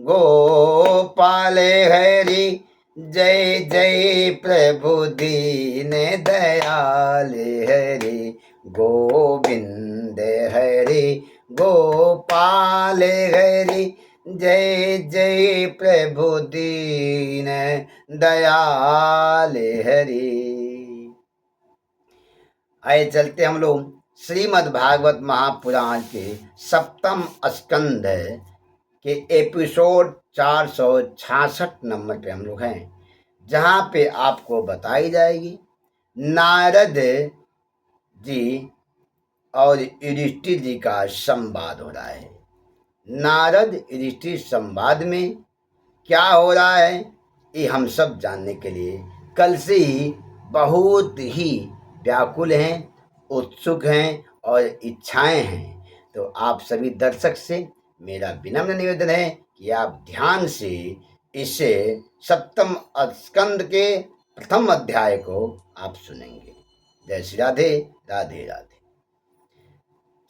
गोपाल हरि, जय जय प्रभु दीन दयाल हरि, गोविंद हरि गोपाल हरि, जय जय प्रभु दीन दयाल हरि। आइए चलते हम लोग श्रीमद् भागवत महापुराण के सप्तम स्कंद के एपिसोड 466 नंबर पे हम लोग हैं, जहाँ पे आपको बताई जाएगी नारद जी और युधिष्ठिर जी का संवाद हो रहा है। नारद युधिष्ठिर संवाद में क्या हो रहा है ये हम सब जानने के लिए कल से ही बहुत ही व्याकुल हैं, उत्सुक हैं और इच्छाएं हैं। तो आप सभी दर्शक से मेरा विनम्र निवेदन है कि आप ध्यान से इसे सप्तम स्कंद के प्रथम अध्याय को आप सुनेंगे। जय श्री राधे, राधे राधे।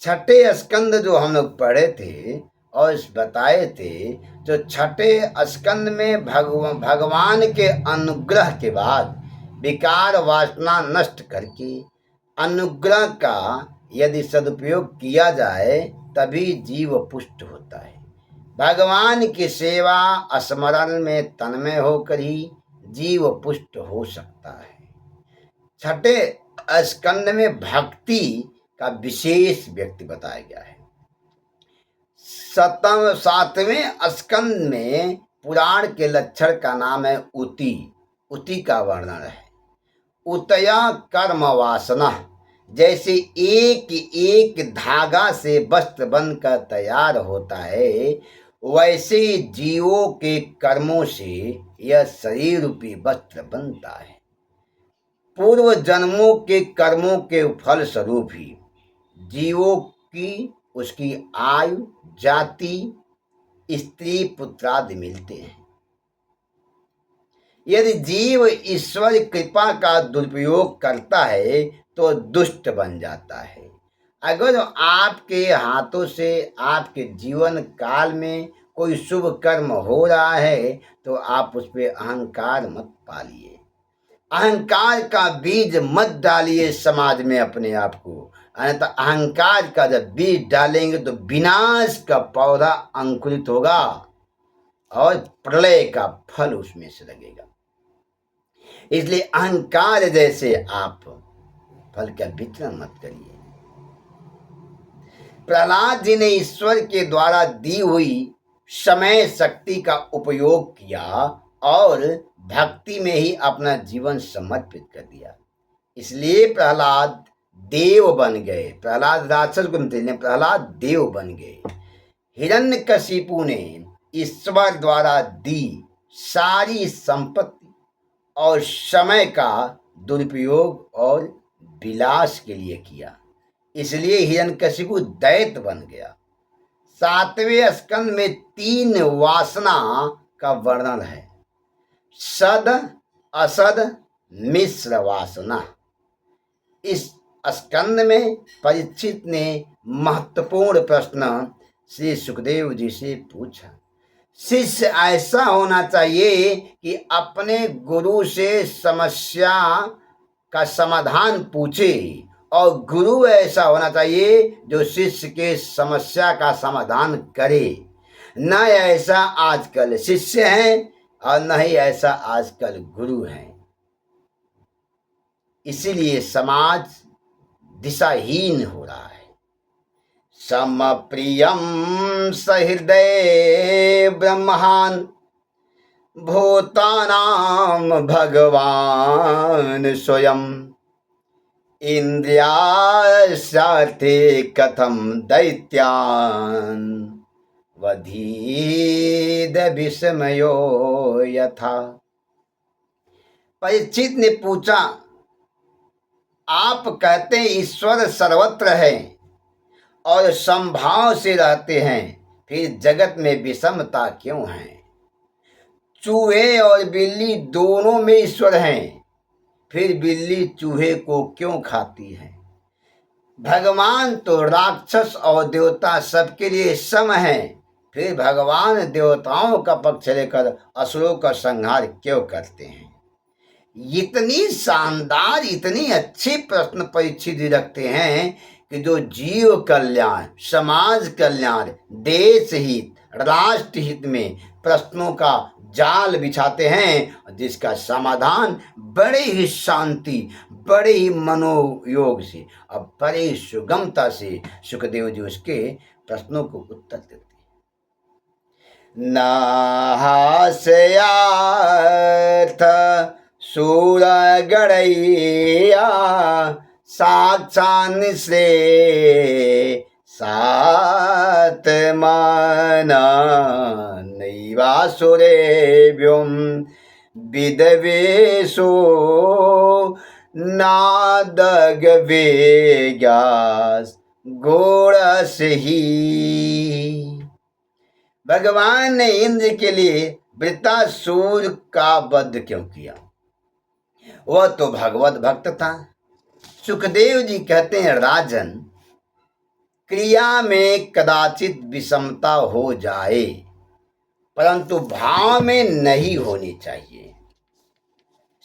छठे स्कंद जो हम लोग पढ़े थे और बताए थे, जो छठे स्कंद में भगवान के अनुग्रह के बाद विकार वासना नष्ट करके अनुग्रह का यदि सदुपयोग किया जाए तभी जीव पुष्ट होता है। भगवान की सेवा स्मरण में तन्मय होकर ही जीव पुष्ट हो सकता है। छठे स्कंद में भक्ति का विशेष व्यक्ति बताया गया है। सातवें स्कंद में पुराण के लक्षण का नाम है उति। उति का वर्णन है। उतया कर्म वासना, जैसे एक एक धागा से वस्त्र बनकर तैयार होता है, वैसे जीवों के कर्मों से यह शरीर रूपी वस्त्र बनता है। पूर्व जन्मों के कर्मों के फल स्वरूप ही जीवों की उसकी आयु, जाति, स्त्री, पुत्रादि मिलते हैं। यदि जीव ईश्वर कृपा का दुरुपयोग करता है तो दुष्ट बन जाता है। अगर आपके हाथों से आपके जीवन काल में कोई शुभ कर्म हो रहा है तो आप उस पर अहंकार मत पालिए। अहंकार का बीज मत डालिए समाज में अपने आप को, अन्यथा अहंकार का जब बीज डालेंगे तो विनाश का पौधा अंकुरित होगा और प्रलय का फल उसमें से लगेगा। इसलिए अहंकार जैसे आप फल का वितरण मत करिए। प्रहलाद जी ने ईश्वर के द्वारा दी हुई समय शक्ति का उपयोग किया और भक्ति में ही अपना जीवन समर्पित कर दिया। इसलिए प्रहलाद देव बन गए। प्रहलाद राक्षस को नहीं, प्रहलाद देव बन गए। हिरण्यकशिपु ने ईश्वर द्वारा दी सारी संपत्ति और समय का दुरुपयोग और विलास के लिए किया, इसलिए हिरण्यकशिपु दैत्य बन गया। सातवें स्कंद में 3 वासना का वर्णन है, सद, असद, मिश्र वासना। इस स्कंद में परीक्षित ने महत्वपूर्ण प्रश्न श्री सुखदेव जी से पूछा। शिष्य ऐसा होना चाहिए कि अपने गुरु से समस्या का समाधान पूछे और गुरु ऐसा होना चाहिए जो शिष्य के समस्या का समाधान करे। न ऐसा आजकल शिष्य हैं और न ही ऐसा आजकल गुरु हैं। इसीलिए समाज दिशाहीन हो रहा है। समप्रियम सहृदय ब्रह्मान् भूतानां भगवान स्वयं, इंद्रियार्थी कथम दैत्यान् वधीद विस्मयो यथा। परीक्षित ने पूछा, आप कहते हैं ईश्वर सर्वत्र है और समभाव से रहते हैं, फिर जगत में विषमता क्यों है? चूहे और बिल्ली दोनों में ईश्वर हैं, फिर बिल्ली चूहे को क्यों खाती है? भगवान तो राक्षस और देवता सबके लिए सम हैं, फिर भगवान देवताओं का पक्ष लेकर असुरों का संहार क्यों करते हैं? इतनी शानदार, इतनी अच्छी प्रश्न परीक्षित जी रखते हैं कि जो जीव कल्याण, समाज कल्याण, देश हित, राष्ट्र हित में प्रश्नों का जाल बिछाते हैं, जिसका समाधान बड़े ही शांति, बड़े ही मनोयोग से और बड़े ही सुगमता से सुखदेव जी उसके प्रश्नों को उत्तर देते हैं। नाहास्याथ शूर गड़ैया साक्षान् श्रे सात माना नैवासुरेभ्यों विदवेशो नादगवेगास गोरस ही। भगवान ने इंद्र के लिए वृत्तासुर का वध क्यों किया? वह तो भगवत भक्त था। सुखदेव जी कहते हैं, राजन, क्रिया में कदाचित विषमता हो जाए, परंतु भाव में नहीं होनी चाहिए।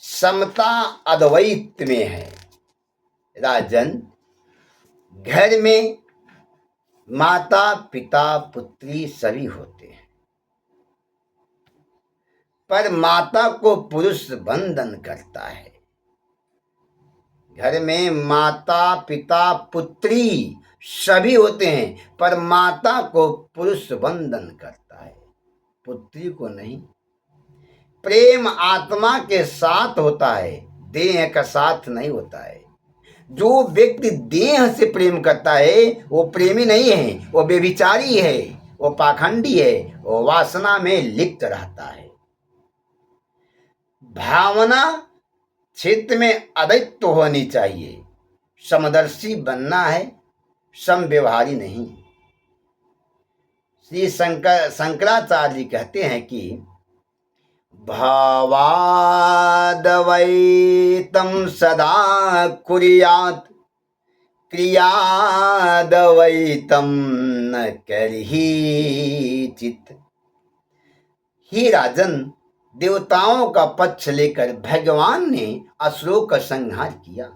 समता अद्वैत में है। राजन, घर में माता पिता पुत्री सभी होते हैं, पर माता को पुरुष बंधन करता है। घर में माता पिता पुत्री सभी होते हैं, पर माता को पुरुष बंधन करता है, पुत्री को नहीं। प्रेम आत्मा के साथ होता है, देह का साथ नहीं होता है। जो व्यक्ति देह से प्रेम करता है वो प्रेमी नहीं है, वो व्यभिचारी है, वो पाखंडी है, वो वासना में लिप्त रहता है। भावना क्षेत्र में अद्वैत होनी चाहिए। समदर्शी बनना है, समव्यवहारी नहीं। श्री शंकराचार्य जी कहते हैं कि भावादवैतं सदा कुर्यात् क्रियादवैतं न कर्हिचित्। ही राजन, देवताओं का पक्ष लेकर भगवान ने असुरों का संहार किया।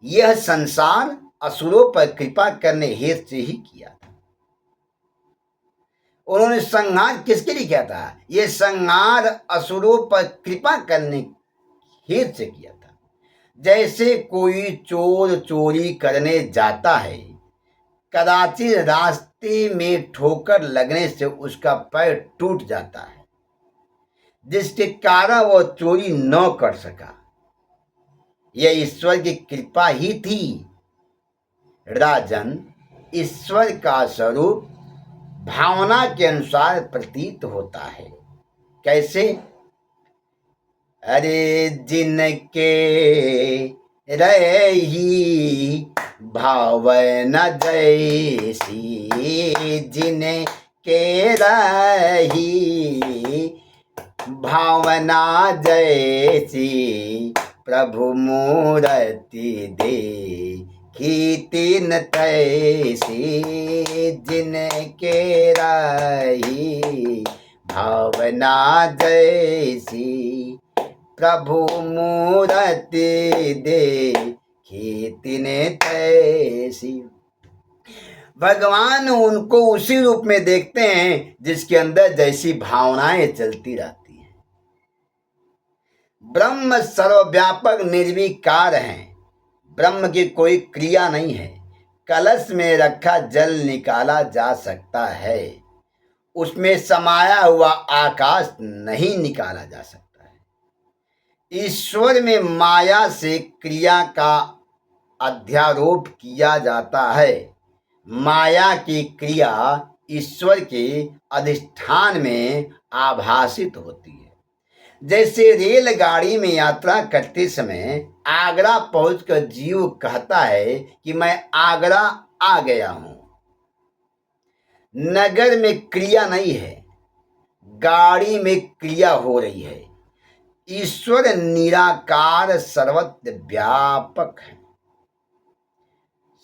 यह संसार असुरों पर कृपा करने हेतु से ही किया था। उन्होंने संहार किसके लिए किया था? यह संहार असुरों पर कृपा करने हेतु से किया था। जैसे कोई चोर चोरी करने जाता है, कदाचित रास्ते में ठोकर लगने से उसका पैर टूट जाता है, जिसके कारण वह चोरी न कर सका। यह ईश्वर की कृपा ही थी। राजन, ईश्वर का स्वरूप भावना के अनुसार प्रतीत होता है। कैसे? अरे जिनके रही भावना जैसी, जिनके रही भावना जैसी, प्रभु मूर्ति देखी तीन तैसी, जिनके रही भावना जैसी, प्रभु मूर्ति देखी तीन तैसी। भगवान उनको उसी रूप में देखते हैं जिसके अंदर जैसी भावनाएं चलती रहती हैं। ब्रह्म सर्वव्यापक निर्विकार हैं। ब्रह्म की कोई क्रिया नहीं है। कलश में रखा जल निकाला जा सकता है, उसमें समाया हुआ आकाश नहीं निकाला जा सकता है। ईश्वर में माया से क्रिया का अध्यारोप किया जाता है। माया की क्रिया ईश्वर के अधिष्ठान में आभासित होती है। जैसे रेलगाड़ी में यात्रा करते समय आगरा पहुंचकर जीव कहता है कि मैं आगरा आ गया हूं। नगर में क्रिया नहीं है, गाड़ी में क्रिया हो रही है। ईश्वर निराकार सर्वत्र व्यापक है।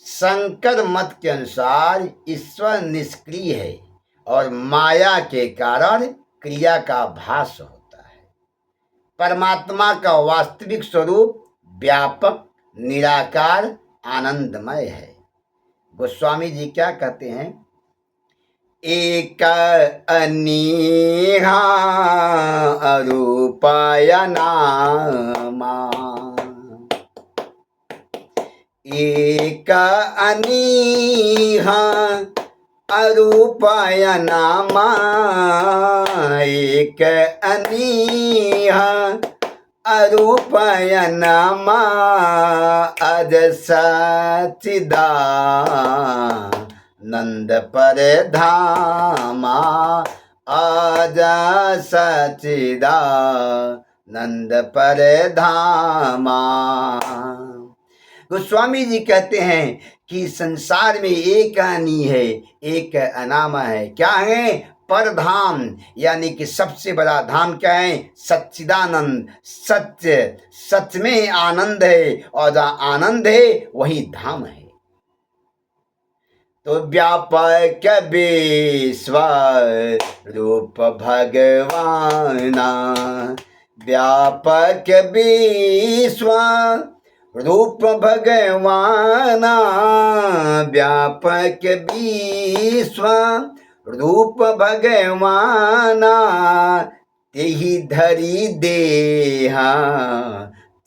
शंकर मत के अनुसार ईश्वर निष्क्रिय है और माया के कारण क्रिया का भास होता है। परमात्मा का वास्तविक स्वरूप व्यापक, निराकार, आनंदमय है। गोस्वामी जी क्या कहते हैं? एक अनीहा अरूपाय नामा, एक अनीहा अरूपाय नामा, एक अनीहा अरूपाय नामा, अज सच्चिदानंद पर धामा, अज सच्चिदानंद पर धामा। गोस्वामी जी कहते हैं कि संसार में एक अनी है, एक अनामा है। क्या है? परधाम, यानी कि सबसे बड़ा धाम क्या है? सच्चिदानंद, सत्य, सच में आनंद है, और जहाँ आनंद है वही धाम है। तो व्यापक विश्व रूप भगवाना, व्यापक विश्व रूप भगवाना, व्यापक विश्व रूप भगवाना, तेहि धरि देहा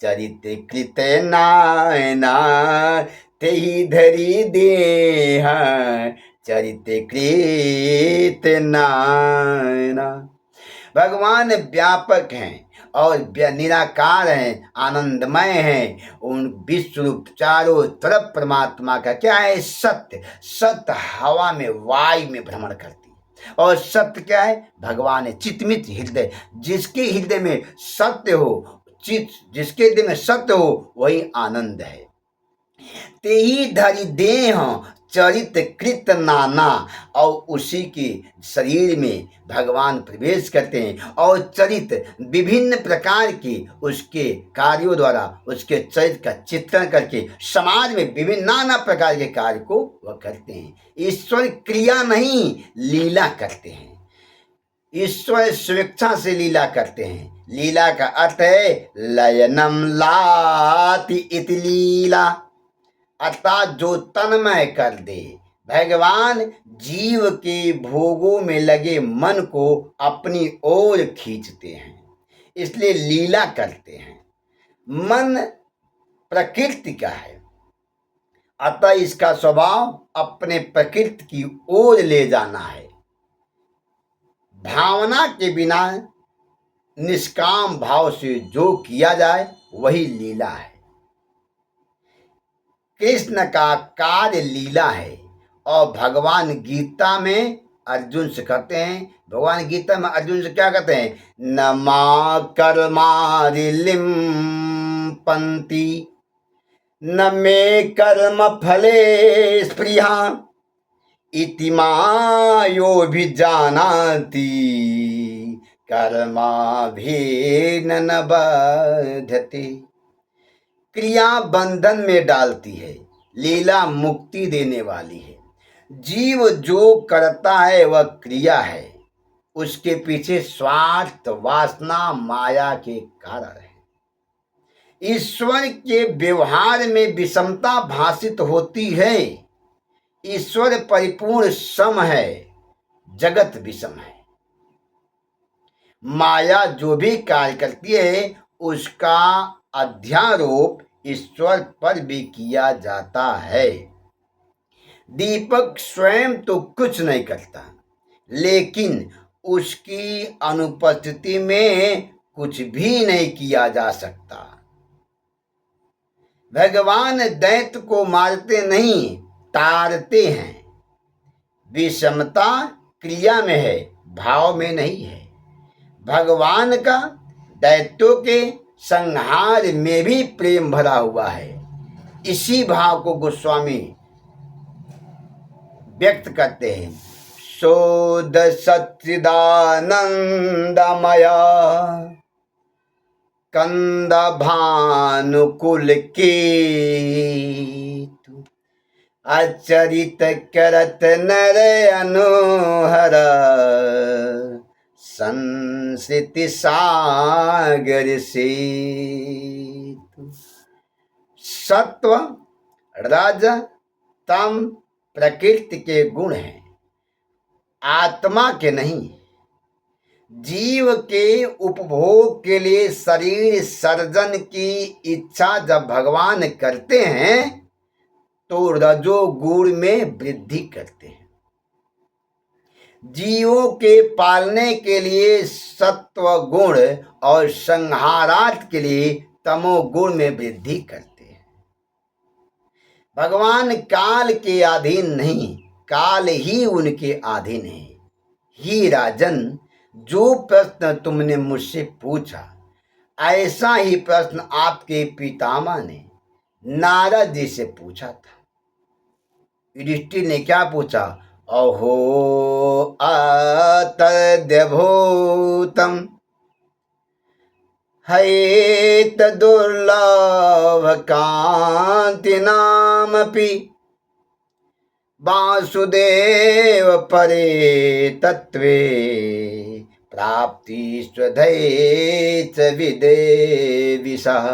चरित कृत नायना, तेहि धरि देहा चरित कृत नायना। भगवान व्यापक हैं और निराकार हैं, आनंदमय हैं। उन विश्व रूप चारों तरफ परमात्मा का क्या है? सत्य। सत्य हवा में, वायु में भ्रमण करती है। और सत्य क्या है? भगवान है। चित्मित हृदय, जिसके हृदय में सत्य हो, चित जिसके हृदय में सत्य हो, वही आनंद है। तेहि धरि देह चरित कृत नाना, और उसी के शरीर में भगवान प्रवेश करते हैं और चरित विभिन्न प्रकार के उसके कार्यों द्वारा उसके चरित्र का चित्रण करके समाज में विभिन्न नाना प्रकार के कार्य को वह करते हैं। ईश्वर क्रिया नहीं, लीला करते हैं। ईश्वर स्वेच्छा से लीला करते हैं। लीला का अर्थ है लयनम लाति इति लीला, अर्थात जो तन्मय कर दे। भगवान जीव के भोगों में लगे मन को अपनी ओर खींचते हैं, इसलिए लीला करते हैं। मन प्रकृति का है, अतः इसका स्वभाव अपने प्रकृति की ओर ले जाना है। भावना के बिना निष्काम भाव से जो किया जाए वही लीला है। कृष्ण का कार्य लीला है। और भगवान गीता में अर्जुन से कहते हैं, भगवान गीता में अर्जुन से क्या कहते हैं? न मा कर्मारि लिम्पन्ति, न मे कर्म फले स्पृहा, इति मायोभिजानाति, कर्माभिर्न न बध्यते। क्रिया बंधन में डालती है, लीला मुक्ति देने वाली है। जीव जो करता है वह क्रिया है, उसके पीछे स्वार्थ, वासना, माया के कारण है। ईश्वर के व्यवहार में विषमता भाषित होती है। ईश्वर परिपूर्ण सम है, जगत विषम है। माया जो भी कार्य करती है उसका अध्यारोप ईश्वर पर भी किया जाता है। दीपक स्वयं तो कुछ नहीं करता, लेकिन उसकी अनुपस्थिति में कुछ भी नहीं किया जा सकता। भगवान दैत्य को मारते नहीं, तारते हैं। विषमता क्रिया में है, भाव में नहीं है। भगवान का दैत्यों के संहार में भी प्रेम भरा हुआ है। इसी भाव को गोस्वामी व्यक्त करते हैं। शोध सच्चिदानंदमया कंद भानुकुल के, अचरित करत नर अनोहर, संस्कृति सागर से। सत्व, रज, तम प्रकृति के गुण हैं, आत्मा के नहीं। जीव के उपभोग के लिए शरीर सर्जन की इच्छा जब भगवान करते हैं तो रजोगुण में वृद्धि करते हैं। जीवों के पालने के लिए सत्व गुण और संहारार्थ के लिए तमोगुण में वृद्धि करते हैं। भगवान काल के अधीन नहीं, काल ही उनके अधीन है। ही राजन, जो प्रश्न तुमने मुझसे पूछा, ऐसा ही प्रश्न आपके पितामह ने नारद जी से पूछा था। युधिष्ठिर ने क्या पूछा? अहो अतद्भूतम हैत दुर्लभ कांति नामपि, वासुदेव परे तत्वे प्राप्ति स्वधैत विदेविषः।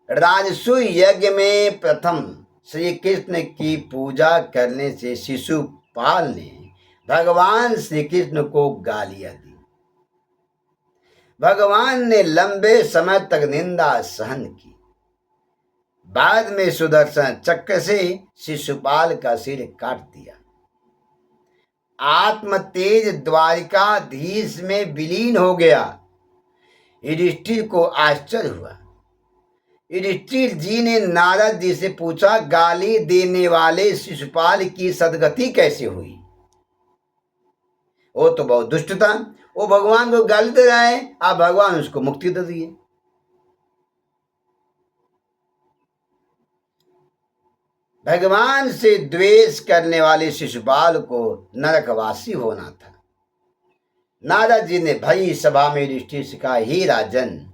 राजसूय यज्ञ में प्रथम श्री कृष्ण की पूजा करने से शिशुपाल ने भगवान श्री कृष्ण को गालियां दी। भगवान ने लंबे समय तक निंदा सहन की। बाद में सुदर्शन चक्र से शिशुपाल का सिर काट दिया। आत्म तेज द्वारिकाधीश में विलीन हो गया। युधिष्ठिर को आश्चर्य हुआ। युधिष्ठिर जी ने नारद जी से पूछा, गाली देने वाले शिशुपाल की सदगति कैसे हुई? वो तो बहुत दुष्ट था, वो भगवान को गाली दे रहा है, आप भगवान उसको मुक्ति दे दिए। भगवान से द्वेष करने वाले शिशुपाल को नरकवासी होना था। नारद जी ने भई सभा में युधिष्ठिर से कहा, हे राजन,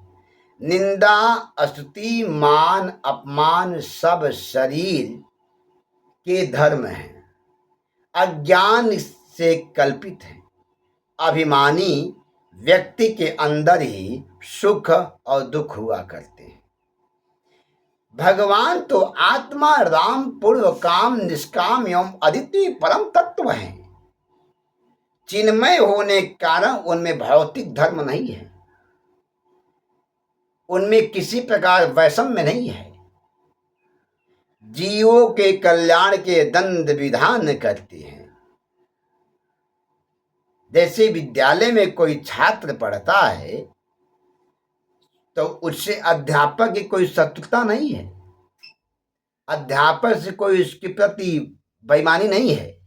निंदा, स्तुति, मान, अपमान सब शरीर के धर्म हैं, अज्ञान से कल्पित हैं। अभिमानी व्यक्ति के अंदर ही सुख और दुख हुआ करते हैं। भगवान तो आत्मा, राम, पूर्व काम, निष्काम एवं अद्वितीय परम तत्व हैं। चिन्मय होने के कारण उनमें भौतिक धर्म नहीं है, उनमें किसी प्रकार वैषम्य नहीं है। जीवों के कल्याण के दंड विधान करते हैं। जैसे विद्यालय में कोई छात्र पढ़ता है तो उससे अध्यापक की कोई शत्रुता नहीं है, अध्यापक से कोई उसके प्रति बेईमानी नहीं है,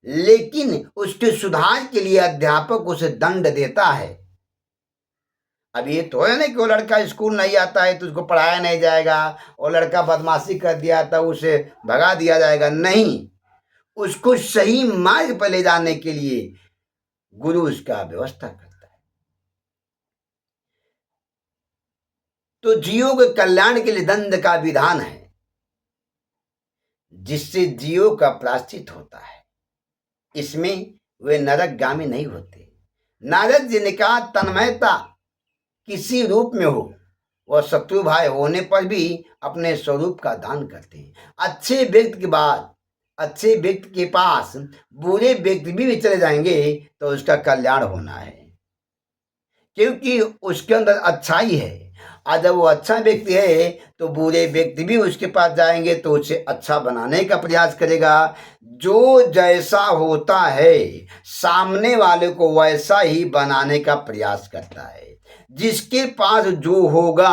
लेकिन उसके सुधार के लिए अध्यापक उसे दंड देता है। अब ये तो है नहीं कि वो लड़का स्कूल नहीं आता है तो उसको पढ़ाया नहीं जाएगा, वो लड़का बदमाशी कर दिया तो उसे भगा दिया जाएगा। नहीं, उसको सही मार्ग पर ले जाने के लिए गुरु उसका व्यवस्था करता है। तो जीवों के कल्याण के लिए दंड का विधान है, जिससे जीवों का प्रायश्चित होता है। इसमें वे नरकगामी नहीं होते। नारद जी ने कहा, तन्मयता किसी रूप में हो, वह शत्रु भाई होने पर भी अपने स्वरूप का दान करते हैं। अच्छे व्यक्ति के बाद, अच्छे व्यक्ति के पास बुरे व्यक्ति भी चले जाएंगे तो उसका कल्याण होना है, क्योंकि उसके अंदर अच्छाई है। और जब वो अच्छा व्यक्ति है तो बुरे व्यक्ति भी उसके पास जाएंगे तो उसे अच्छा बनाने का प्रयास करेगा। जो जैसा होता है सामने वाले को वैसा ही बनाने का प्रयास करता है। जिसके पास जो होगा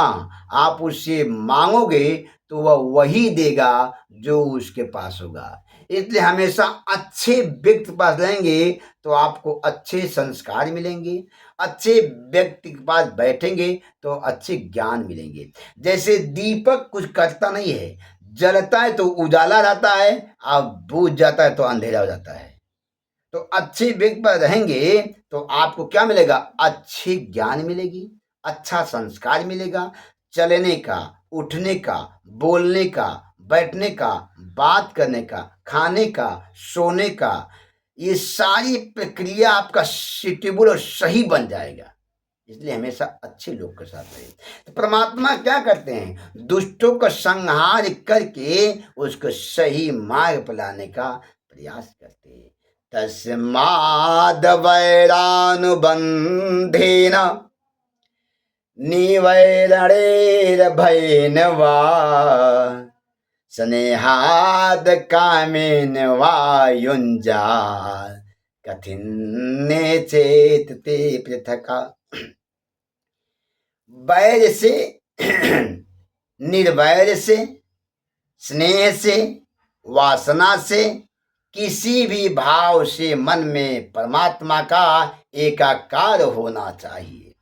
आप उससे मांगोगे तो वह वही देगा जो उसके पास होगा। इसलिए हमेशा अच्छे व्यक्ति के पास रहेंगे तो आपको अच्छे संस्कार मिलेंगे, अच्छे व्यक्ति के पास बैठेंगे तो अच्छे ज्ञान मिलेंगे। जैसे दीपक कुछ करता नहीं है, जलता है तो उजाला रहता है, अब बुझ जाता है तो अंधेरा हो जाता है। तो अच्छे व्यक्ति पर रहेंगे तो आपको क्या मिलेगा? अच्छी ज्ञान मिलेगी, अच्छा संस्कार मिलेगा, चलने का, उठने का, बोलने का, बैठने का, बात करने का, खाने का, सोने का, ये सारी प्रक्रिया आपका सुटेबल और सही बन जाएगा। इसलिए हमेशा अच्छे लोग के साथ रहिए। तो परमात्मा क्या करते हैं? दुष्टों का संहार करके उसको सही मार्ग पर लाने का प्रयास करते हैं। तस्माद् वैरानुबन्धेन निवैरणैर्भयेन वा स्नेहाद् कामेन वा युञ्जात् कठिन्ने चेत ते पृथका। वैर से निर्वैर से, स्नेह से, वासना से, किसी भी भाव से मन में परमात्मा का एकाकार होना चाहिए।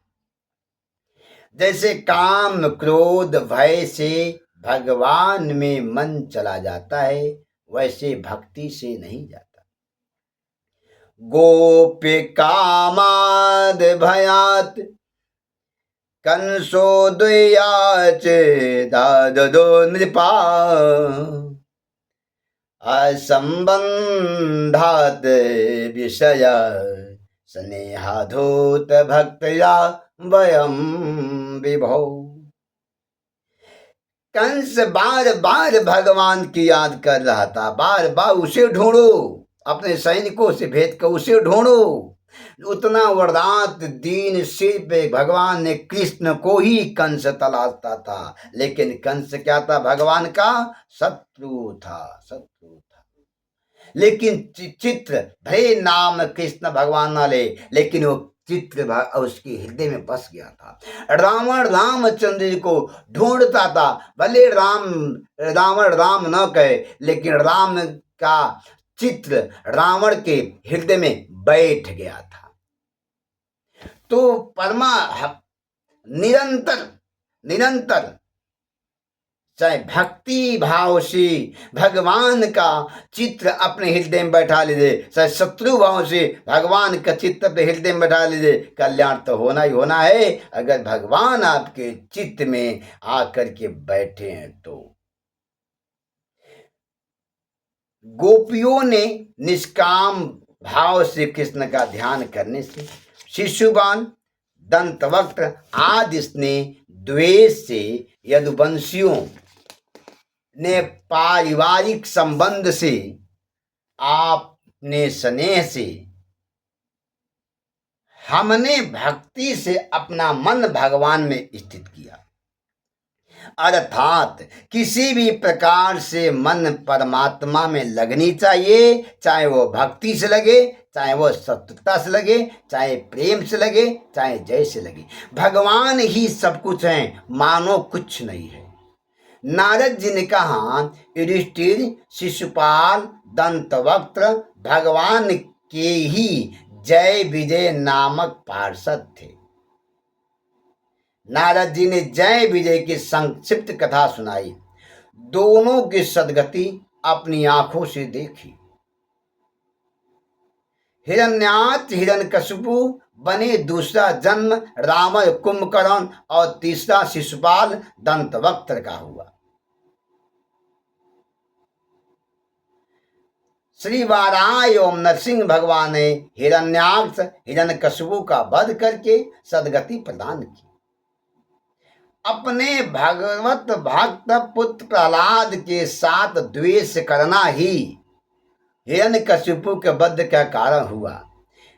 जैसे काम, क्रोध, भय से भगवान में मन चला जाता है, वैसे भक्ति से नहीं जाता। गोप्य कामाद भयात कंसोदयाच दाददो नृपा असंबंधात विषय स्नेहाधूत भक्तया वयम विभो। कंस बार बार भगवान की याद कर रहा था, बार बार उसे ढूंढो, अपने सैनिकों से भेद कर उसे ढूंढो। उतना वरदान दीन सिर पे भगवान ने कृष्ण को ही कंस तलाशता था, लेकिन कंस क्या था? भगवान का शत्रु था, शत्रु था। लेकिन चित्र भले नाम कृष्ण भगवान ना ले, लेकिन वो चित्र उसके हृदय में बस गया था। रावण रामचंद्र जी को ढूंढता था, भले रावण राम न कहे, लेकिन राम का चित्र रावण के हृदय में बैठ गया था। तो निरंतर निरंतर चाहे भक्ति भाव से भगवान का चित्र अपने हृदय में बैठा लीजिए, चाहे शत्रु भाव से भगवान का चित्र अपने हृदय में बैठा लीजिए, कल्याण तो होना ही होना है। अगर भगवान आपके चित्त में आकर के बैठे हैं तो। गोपियों ने निष्काम भाव से कृष्ण का ध्यान करने से शिशुपाल, दंतवक्त्र आदि ने द्वेष से, यदुवंशियों ने पारिवारिक संबंध से, आपने स्नेह से, हमने भक्ति से अपना मन भगवान में स्थित किया। अर्थात किसी भी प्रकार से मन परमात्मा में लगनी चाहिए, चाहे वो भक्ति से लगे, चाहे वो शत्रुता से लगे, चाहे प्रेम से लगे, चाहे जय से लगे। भगवान ही सब कुछ है, मानो कुछ नहीं है। नारद जी ने कहा, युधिष्ठिर, शिशुपाल, दंतवक्त्र भगवान के ही जय विजय नामक पार्षद थे। नारद जी ने जय विजय की संक्षिप्त कथा सुनाई, दोनों की सदगति अपनी आंखों से देखी। हिरण्याक्ष हिरण्यकशिपु बने दूसरा जन्म रावण, कुंभकर्ण और तीसरा शिशुपाल दंतवक्त्र का हुआ। श्री वाराह एवं नरसिंह भगवान ने हिरण्याक्ष हिरण्यकशिपु का वध करके सदगति प्रदान की। अपने भगवत भक्त पुत्र प्रहलाद के साथ द्वेष करना ही हिरण्यकशिपु के वध का कारण हुआ।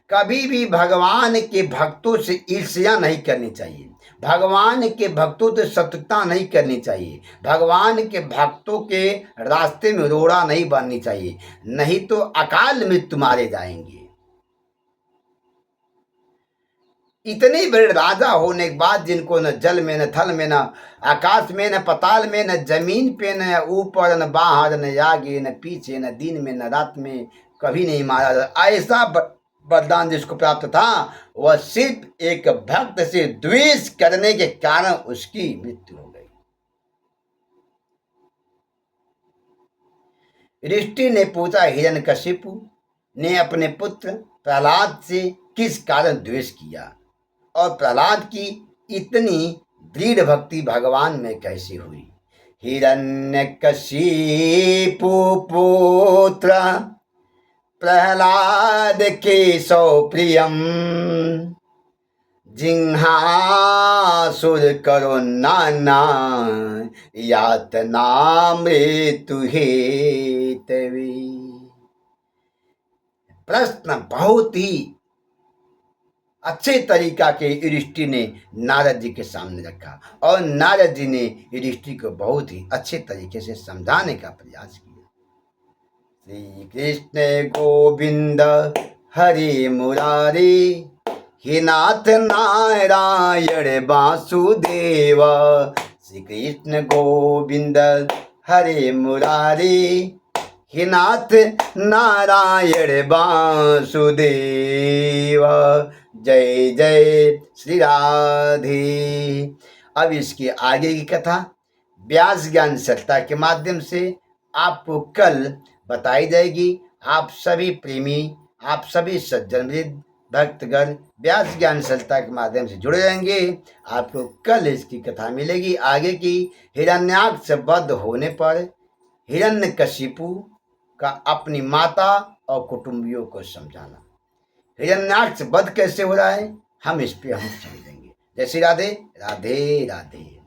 कभी भी भगवान के भक्तों से ईर्ष्या नहीं करनी चाहिए, भगवान के भक्तों से शत्रुता नहीं करनी चाहिए, भगवान के भक्तों के रास्ते में रोड़ा नहीं बननी चाहिए, नहीं तो अकाल मृत्यु मारे जाएंगे। इतने बड़े राजा होने के बाद जिनको न जल में, न थल में, न आकाश में, न पताल में, न जमीन पे, न ऊपर, न बाहर, न आगे, न पीछे, न दिन में, न रात में कभी नहीं मारा जाता, ऐसा वरदान जिसको प्राप्त था, वह सिर्फ एक भक्त से द्वेष करने के कारण उसकी मृत्यु हो गई। युधिष्ठिर ने पूछा, हिरण्यकशिपु ने अपने पुत्र प्रहलाद से किस कारण द्वेष किया और प्रहलाद की इतनी दृढ़ भक्ति भगवान में कैसे हुई? हिरण्यकशिपु पुत्र प्रहलाद केशव प्रियम जिह्वासुर करो नाना यातना मृत्यु हेतवे। प्रश्न बहुत ही अच्छे तरीका के युधिष्ठिर ने नारद जी के सामने रखा और नारद जी ने युधिष्ठिर को बहुत ही अच्छे तरीके से समझाने का प्रयास किया। श्री कृष्ण गोविंद हरे मुरारी हे नाथ नारायण वासुदेव। श्री कृष्ण गोविंद हरे मुरारी हे नाथ नारायण वासुदेव। जय जय श्री राधे। अब इसके आगे की कथा व्यास ज्ञान सत्ता के माध्यम से आपको कल बताई जाएगी। आप सभी प्रेमी, आप सभी सज्जन भक्तगण व्यास ज्ञान सत्ता के माध्यम से जुड़े रहेंगे। आपको कल इसकी कथा मिलेगी आगे की। हिरण्याक्ष वध होने पर हिरण्यकशिपु का अपनी माता और कुटुंबियों को समझाना। हिरण्याक्ष वध कैसे हो रहा है हम इस पे समझेंगे। जय श्री राधे। राधे राधे।